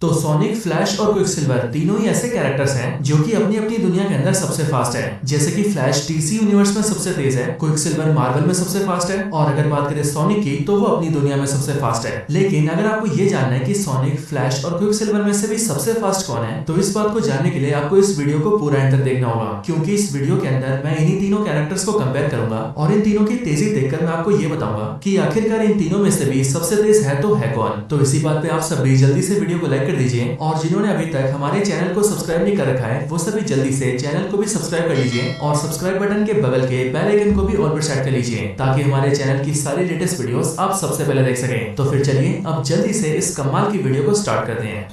तो sonic, flash और Quicksilver तीनों ही ऐसे कैरेक्टर्स हैं जो कि अपनी अपनी दुनिया के अंदर सबसे फास्ट है। जैसे कि फ्लैश डीसी यूनिवर्स में सबसे तेज है, क्विकसिल्वर मार्वल में सबसे फास्ट है, और अगर बात करें सोनिक की तो वो अपनी दुनिया में सबसे फास्ट है। लेकिन अगर आपको ये जानना है कि सोनिक, फ्लैश और क्विकसिल्वर में से भी सबसे फास्ट कौन है, तो इस बात को जानने के लिए आपको इस वीडियो को पूरा एंड तक देखना होगा, क्योंकि इस वीडियो के अंदर मैं इन्हीं तीनों कैरेक्टर्स को कंपेयर करूंगा और इन तीनों की तेजी देखकर मैं आपको ये बताऊंगा कि आखिरकार इन तीनों में से भी सबसे तेज है तो है कौन। तो इसी बात पे आप सभी जल्दी से वीडियो को लाइक कर दीजिए, और जिन्होंने अभी तक हमारे चैनल को सब्सक्राइब नहीं कर रखा है वो सभी जल्दी से चैनल को भी सब्सक्राइब कर लीजिए, और सब्सक्राइब बटन के बगल के बेल आइकन को भी ऑल पर सेट कर लीजिए, ताकि हमारे चैनल की सारी लेटेस्ट वीडियोस आप सबसे पहले देख सकें। तो फिर चलिए अब जल्दी से इस कमाल की वीडियो को स्टार्ट करते हैं।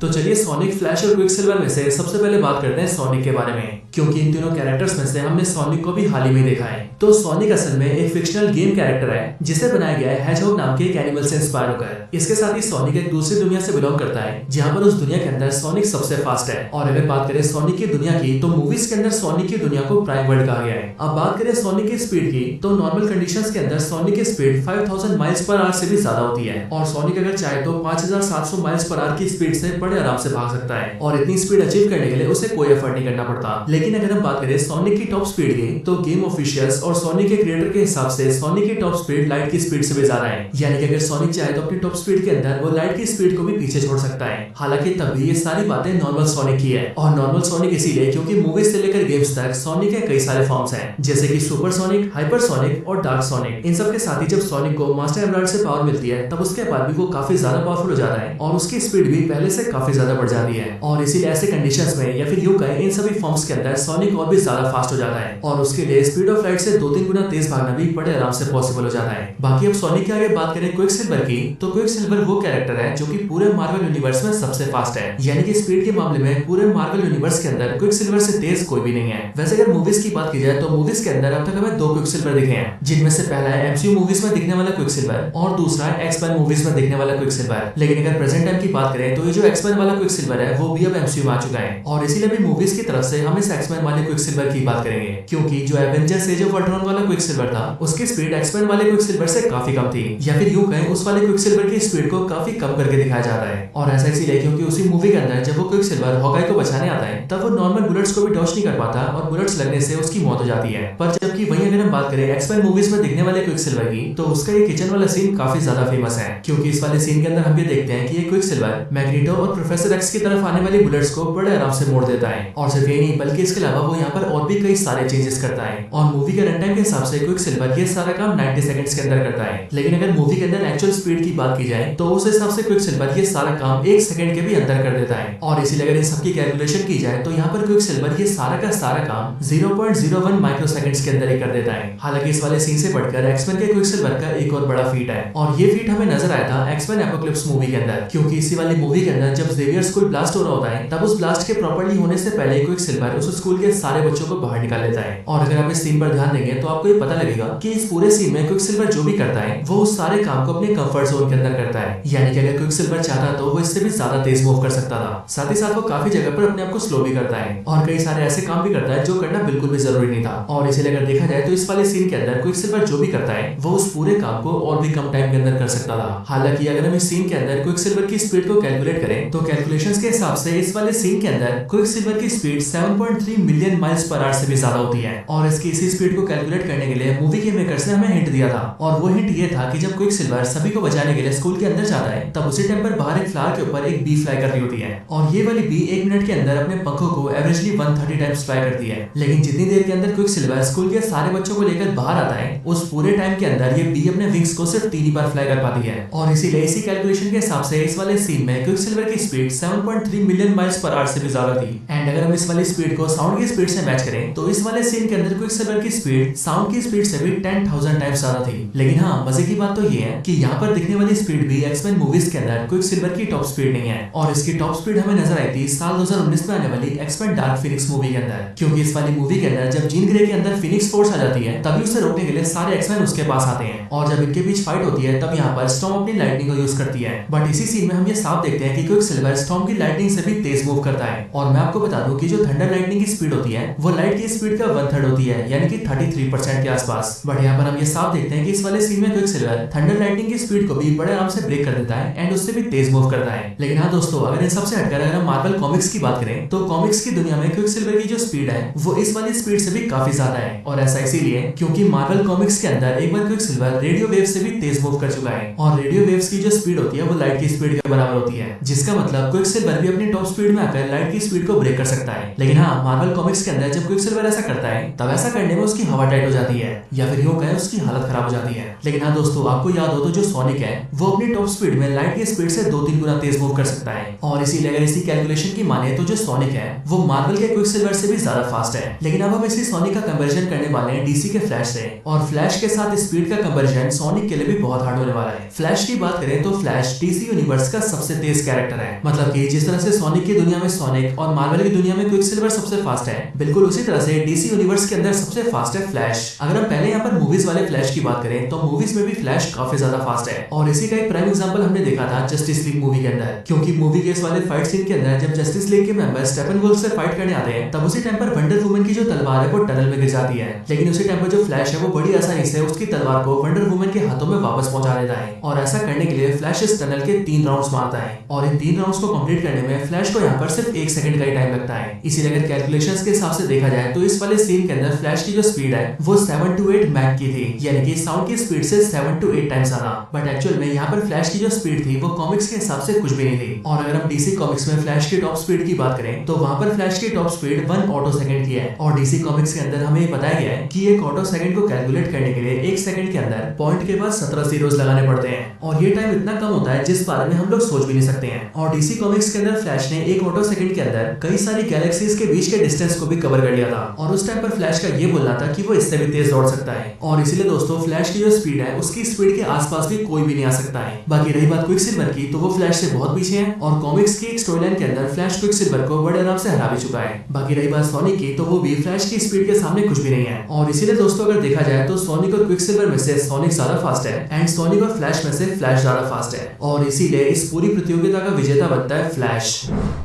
तो चलिए सोनिक, फ्लैश और क्विकसिल्वर में से सबसे पहले बात करते हैं सोनिक के बारे में, क्योंकि इन तीनों कैरेक्टर्स में से हमने सोनिक को भी हाल ही में देखा है। तो सोनिक असल में एक फिक्शनल गेम कैरेक्टर है जिसे बनाया गया है हेजहॉग नाम के एक एनिमल से इंस्पायर होकर। इसके साथ ही सोनिक एक दूसरी दुनिया से बिलोंग करता है, जहाँ पर उस दुनिया के अंदर सोनिक सबसे फास्ट है। और अगर बात करें सोनिक की दुनिया की, तो मूवीज के अंदर सोनिक की दुनिया को प्राइम वर्ल्ड कहा गया है। अब बात करें सोनिक की स्पीड की, तो नॉर्मल कंडीशंस के अंदर सोनिक की स्पीड 5000 माइल्स पर आवर से भी ज्यादा होती है, और सोनिक अगर चाहे तो 5700 माइल्स पर आवर की स्पीड से बड़े आराम से भाग सकता है, और इतनी स्पीड अचीव करने के लिए उसे कोई एफर्ट नहीं करना पड़ता। लेकिन अगर हम बात करें सोनिक की टॉप स्पीड की, तो गेम ऑफिशियल्स और सोनिक के क्रिएटर के हिसाब से सोनिक की टॉप स्पीड लाइट की स्पीड से भी ज्यादा है। यानी कि अगर सोनिक चाहे तो अपनी टॉप स्पीड के अंदर वो लाइट की स्पीड को भी पीछे छोड़ सकता है। हालांकि तब भी ये सारी बातें नॉर्मल सोनिक की है, और नॉर्मल सोनिक इसीलिए क्योंकि मूवीज से लेकर गेम्स तक सोनिक के कई सारे फॉर्म्स हैं, जैसे कि सुपर सोनिक, हाइपर सोनिक और डार्क सोनिक। इन सब के साथ ही जब सोनिक को मास्टर एमराल्ड से पावर मिलती है, तब उसके बाद भी वो काफी ज्यादा पावरफुल हो जाता है, और उसकी स्पीड भी पहले से काफी ज्यादा बढ़ जाती है। और इसीलिए ऐसे कंडीशंस में या फिर यूं कहें इन सभी फॉर्म्स के अंदर सोनिक और भी ज्यादा फास्ट हो जाता है, और उसके लिए स्पीड ऑफ लाइट से 2-3 गुना तेज भागना भी बड़े आराम से पॉसिबल हो जाता है। बाकी अब सोनिक के आगे बात करें क्विकसिल्वर की, तो क्विकसिल्वर वो कैरेक्टर है जो कि पूरे मार्वल यूनिवर्स में सबसे फास्ट है। यानी कि स्पीड के मामले में पूरे मार्वल यूनिवर्स के अंदर क्विकसिल्वर से तेज कोई भी नहीं है। वैसे अगर मूवीज की बात की जाए तो मूवीज के अंदर अब तक हमें 2 क्विकसिल्वर दिखे हैं, जिनमें से पहला है एमसीयू मूवीज में दिखने वाला क्विकसिल्वर, और दूसरा है एक्स-मैन मूवीज में दिखने वाला क्विकसिल्वर। लेकिन अगर प्रेजेंट टाइम की बात करें तो ये जो एक्स-मैन वाला क्विकसिल्वर है वो भी अब एमसीयू में आ चुका है, और इसीलिए भी मूवीज की तरफ से हम इस एक्स-मैन वाले क्विकसिल्वर की बात करेंगे, क्योंकि जो एवेंजर्स एज ऑफ अल्ट्रॉन वाला क्विकसिल्वर था उसकी स्पीड एक्स-मैन वाले क्विकसिल्वर से काफी कम थी, या फिर यूं कहें उस वाले क्विकसिल्वर की स्पीड को काफी कम करके दिखाया जाता है। और ऐसा इसलिए क्योंकि उसी मूवी के अंदर जब वो क्विकसिल्वर हॉकाई को बचाने आता है, तब वो नॉर्मल बुलेट्स को भी डॉच नहीं कर पाता, और बुलेट्स लगने से उसकी मौत हो जाती है। पर जबकि वहीं अगर हम बात करें एक्स-मैन मूवीज में दिखने वाले क्विकसिल्वर की, तो उसका ये किचन वाला सीन काफी ज्यादा फेमस है, क्योंकि इस वाले सीन के अंदर हम ये देखते हैं कि ये क्विकसिल्वर मैग्नेटो और प्रोफेसर एक्स की तरफ आने वाली बुलेट्स को बड़े आराम से मोड़ देता है। और सिर्फ यही नहीं बल्कि इसके अलावा वो यहाँ पर और भी कई सारे चेंजेस करता है, और मूवी के रन टाइम के हिसाब से क्विकसिल्वर ये सारा काम 90 सेकंड्स के अंदर करता है। लेकिन अगर मूवी के अंदर एक्चुअल स्पीड की बात की जाए तो उस हिसाब से क्विकसिल्वर ये सारा काम 1 सेकंड के भी अंदर कर देता है। और इसीलिए अगर इन सबकी कैलकुलेशन की जाए तो यहाँ पर क्विकसिल्वर ये सारा का सारा काम 0.01 माइक्रो सेकंड्स के अंदर ही कर देता है। हालांकि इस वाले सीन से बढ़कर एक्स-मैन के क्विकसिल्वर का एक और बड़ा फीट है, और ये फीट हमें नजर आया था एक्स-मैन एपोकलिप्स मूवी के अंदर, क्योंकि इसी वाली मूवी के अंदर जब जेवियर स्कूल ब्लास्ट हो रहा होता है, तब उस ब्लास्ट के प्रॉपर्ली होने से पहले क्विकसिल्वर उस स्कूल के सारे बच्चों को बाहर निकाल लेता है। और अगर आप इस सीन पर ध्यान देंगे तो आपको ये पता लगेगा कि इस पूरे सीन में क्विकसिल्वर जो भी करता है वो उस सारे काम को अपने कंफर्ट जोन के अंदर करता है। यानी कि अगर क्विकसिल्वर चाहता तो वो इससे भी ज्यादा तेज मूव कर सकता था। साथ ही साथ वो काफी जगह पर अपने आप को स्लो भी करता है, और कई सारे ऐसे काम भी करता है जो करना बिल्कुल भी जरूरी नहीं था। और इसीलिए अगर देखा जाए तो इस वाले सीन के अंदर क्विकसिल्वर जो भी करता है वो उस पूरे काम को और भी कम टाइम के अंदर कर सकता था। हालांकि अगर हम इस सीन के अंदर क्विकसिल्वर की स्पीड को कैलकुलेट करें तो कैलकुलेशंस के हिसाब से इस वाले सीन के अंदर क्विकसिल्वर की speed 7.3 million miles per hour से भी ज्यादा होती है। और इसकी इसी स्पीड को कैलकुलेट करने के लिए मूवी के मेकर्स ने हमें हिंट दिया था, और वो हिंट ये था कि जब क्विकसिल्वर सभी को बचाने के लिए स्कूल के अंदर जाता है, तब उसी टाइम पर बाहर एक फ्लावर के ऊपर एक बी फ्लाई कर रही होती है, और ये वाली बी 1 मिनट के अंदर अपने पंखों को एवरेजली 130 टाइम्स फ्लाई करती है। लेकिन जितनी देर के अंदर क्विकसिल्वर स्कूल के सारे बच्चों को लेकर बाहर आता है, उस पूरे टाइम के अंदर ये बी अपने विंग्स को सिर्फ 3 ही बार फ्लाई कर पाती है। और इसीलिए इसी कैलकुलेशन के हिसाब से इस वाले सीन में क्विकसिल्वर की speed 7.3 million miles per hour से भी ज्यादा थी। एंड अगर हम इस वाली स्पीड को साउंड की स्पीड से मैच करें तो इस वाले सीन के अंदर क्विकसिल्वर की स्पीड साउंड की स्पीड से भी 10,000 टाइम्स ज्यादा थी। लेकिन हाँ, मजे की बात तो ये है कि यहाँ पर दिखने वाली स्पीड भी एक्स-मैन मूवीज के अंदर क्विकसिल्वर की टॉप स्पीड नहीं है, और इसकी टॉप स्पीड हमें नजर आई थी साल 2019 में आने वाली एक्स-मैन डार्क फिनिक्स मूवी के अंदर, क्योंकि इस वाली मूवी के अंदर जब जीन ग्रे के अंदर फिनिक्स फोर्स आ जाती है, तभी उसे रोकने के लिए सारे एक्स-मैन उसके पास आते हैं, और जब इनके बीच फाइट होती है तब यहाँ पर स्टॉर्म अपनी लाइटनिंग को यूज करती है। बट इसी सीन में हम ये साफ देखते हैं कि क्विकसिल्वर सिल्वर स्टॉर्म की लाइटनिंग से भी तेज मूव करता है। और मैं आपको बता दूं कि जो थंडर लाइटनिंग की स्पीड होती है वो लाइट की स्पीड का 1/3 होती है, यानी कि 33% के आसपास। बट यहाँ पर हम ये साफ देखते हैं कि इस वाले सीन में क्विक सिल्वर थंडर लाइटनिंग की स्पीड को भी बड़े आराम से ब्रेक कर देता है एंड उससे भी तेज मूव करता है। लेकिन हाँ दोस्तों, अगर इन सबसे हटकर अगर हम मार्वल कॉमिक्स की बात करें तो कॉमिक्स की दुनिया में क्विक सिल्वर की जो स्पीड है वो इस वाली स्पीड से भी काफी ज्यादा है। और ऐसा इसीलिए क्योंकि मार्वल कॉमिक्स के अंदर एक बार क्विक सिल्वर रेडियो वेव से भी तेज मूव कर चुका है और रेडियो वेव्स की जो स्पीड होती है वो लाइट की स्पीड के बराबर होती है, जिसका मतलब क्विक सिल्वर भी अपनी टॉप स्पीड में आकर लाइट की स्पीड को ब्रेक कर सकता है। लेकिन हाँ, मार्वल कॉमिक्स के अंदर जब क्विक सिल्वर ऐसा करता है तब ऐसा करने में उसकी हवा टाइट हो जाती है या फिर यूं कहें उसकी हालत खराब हो जाती है। लेकिन हाँ दोस्तों, आपको याद हो तो जो सोनिक है वो अपनी टॉप स्पीड में लाइट की स्पीड से 2-3 गुना तेज मूव कर सकता है। और इसीलिए अगर इसी कैलकुलेशन की माने तो जो सोनिक है वो मार्वल के क्विक सिल्वर से भी ज्यादा फास्ट है। लेकिन अब हम इसी सोनिक का कंपैरिजन करने वाले हैं डीसी के फ्लैश से, और फ्लैश के साथ स्पीड का कंपैरिजन सोनिक के लिए भी बहुत हार्ड होने वाला है। फ्लैश की बात करें तो फ्लैश डीसी यूनिवर्स का सबसे तेज कैरेक्टर है। मतलब कि जिस तरह से सोनिक की दुनिया में सोनिक और मार्वल की दुनिया में क्विक सिल्वर सबसे फास्ट है, बिल्कुल उसी तरह से डीसी यूनिवर्स के अंदर सबसे फास्ट है फ्लैश। अगर हम पहले यहाँ पर मूवीज वाले फ्लैश की बात करें तो मूवीज में भी फ्लैश काफी ज्यादा फास्ट है। और इसी का एक प्राइम एग्जांपल हमने देखा था जस्टिस लीग मूवी के अंदर, क्योंकि मूवी के इस वाले फाइट सीन के अंदर जब जस्टिस लीग के मेंबर्स स्टेपनवुल्फ से फाइट करने आते हैं तब उसी टाइम पर वंडर वुमन की जो तलवार है वो टनल में गिर जाती है। लेकिन उसी टाइम पर जो फ्लैश है वो बड़ी आसानी से उसकी तलवार को वंडर वुमन के हाथों में वापस पहुंचा देता है। और ऐसा करने के लिए फ्लैश इस टनल के 3 राउंड्स मारता है और इन 3 राउंड्स को कंप्लीट करने में फ्लैश को यहाँ पर सिर्फ 1 सेकंड का ही टाइम लगता है। इसीलिए अगर कैलकुलेशंस के हिसाब से देखा जाए तो इस वाले सीन के अंदर फ्लैश की जो स्पीड है वो 7 to 8 मैक की थी, यानी कि साउंड की स्पीड से 7 to 8 टाइम्स ज्यादा। बट एक्चुअल में यहाँ पर फ्लैश की जो स्पीड थी वो कॉमिक्स के हिसाब से कुछ भी नहीं थी। और अगर हम डीसी कॉमिक्स में फ्लैश की टॉप स्पीड की बात करें तो वहां पर फ्लैश की टॉप स्पीड 1 ऑटो सेकंड की है। और डीसी कॉमिक्स के अंदर हमें बताया गया है कि एक ऑटो सेकंड को कैलकुलेट करने के लिए 1 सेकंड के अंदर पॉइंट के बाद 17 जीरोस लगाने पड़ते हैं। और ये टाइम इतना कम होता है जिस बारे में हम लोग सोच भी नहीं सकते हैं। और डीसी कॉमिक्स के अंदर फ्लैश ने एक ऑटो सेकंड के अंदर कई सारी गैलेक्सीज के बीच के डिस्टेंस को भी कवर कर लिया था। और उस टाइम पर फ्लैश का ये बोलना था कि वो इससे भी तेज दौड़ सकता है। और इसीलिए दोस्तों फ्लैश की जो स्पीड है उसकी स्पीड के आसपास भी कोई भी नहीं आ सकता है। बाकी रही बात क्विक सिल्वर की तो वो फ्लैश से बहुत पीछे है और कॉमिक्स की एक स्टोरीलाइन के अंदर फ्लैश क्विक सिल्वर को बड़े आराम से हरा भी चुका है। बाकी रही बात सोनिक की तो वो भी फ्लैश की स्पीड के सामने कुछ भी नहीं है। और इसीलिए दोस्तों अगर देखा जाए तो सोनिक और क्विक सिल्वर में से सोनिक ज्यादा फास्ट है एंड सोनिक और फ्लैश में से फ्लैश ज्यादा फास्ट है। और इसीलिए इस पूरी प्रतियोगिता का विजेता बनता है फ्लैश।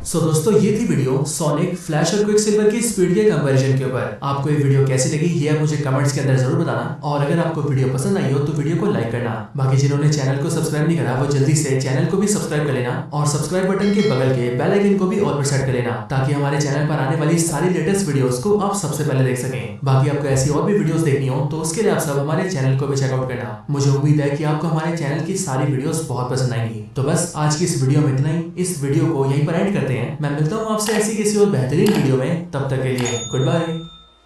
सो दोस्तों ये थी वीडियो सोनिक, फ्लैश और क्विक सिल्वर की स्पीड के कंपैरिजन के ऊपर। आपको ये वीडियो कैसी लगी ये आप मुझे कमेंट्स के अंदर जरूर बताना। और अगर आपको वीडियो पसंद आई हो तो वीडियो को लाइक करना। बाकी जिन्होंने चैनल को सब्सक्राइब नहीं करा वो जल्दी से चैनल को भी सब्सक्राइब कर लेना और सब्सक्राइब बटन के बगल के बेल आइकन को भी ऑल पर सेट कर लेना ताकि हमारे चैनल पर आने वाली सारी लेटेस्ट वीडियोस को आप सबसे पहले देख सकें। बाकी आपको ऐसी और भी वीडियोस देखनी हो तो उसके लिए आप सब हमारे चैनल को भी चेकआउट करना। मुझे उम्मीद है कि आपको हमारे चैनल की सारी वीडियोस बहुत पसंद आएंगी। तो बस आज की इस वीडियो में इतना ही। इस वीडियो को यहीं पर एंड करते हैं। मैं मिलता हूँ आपसे ऐसी किसी और बेहतरीन वीडियो में। तब तक के लिए गुड बाय।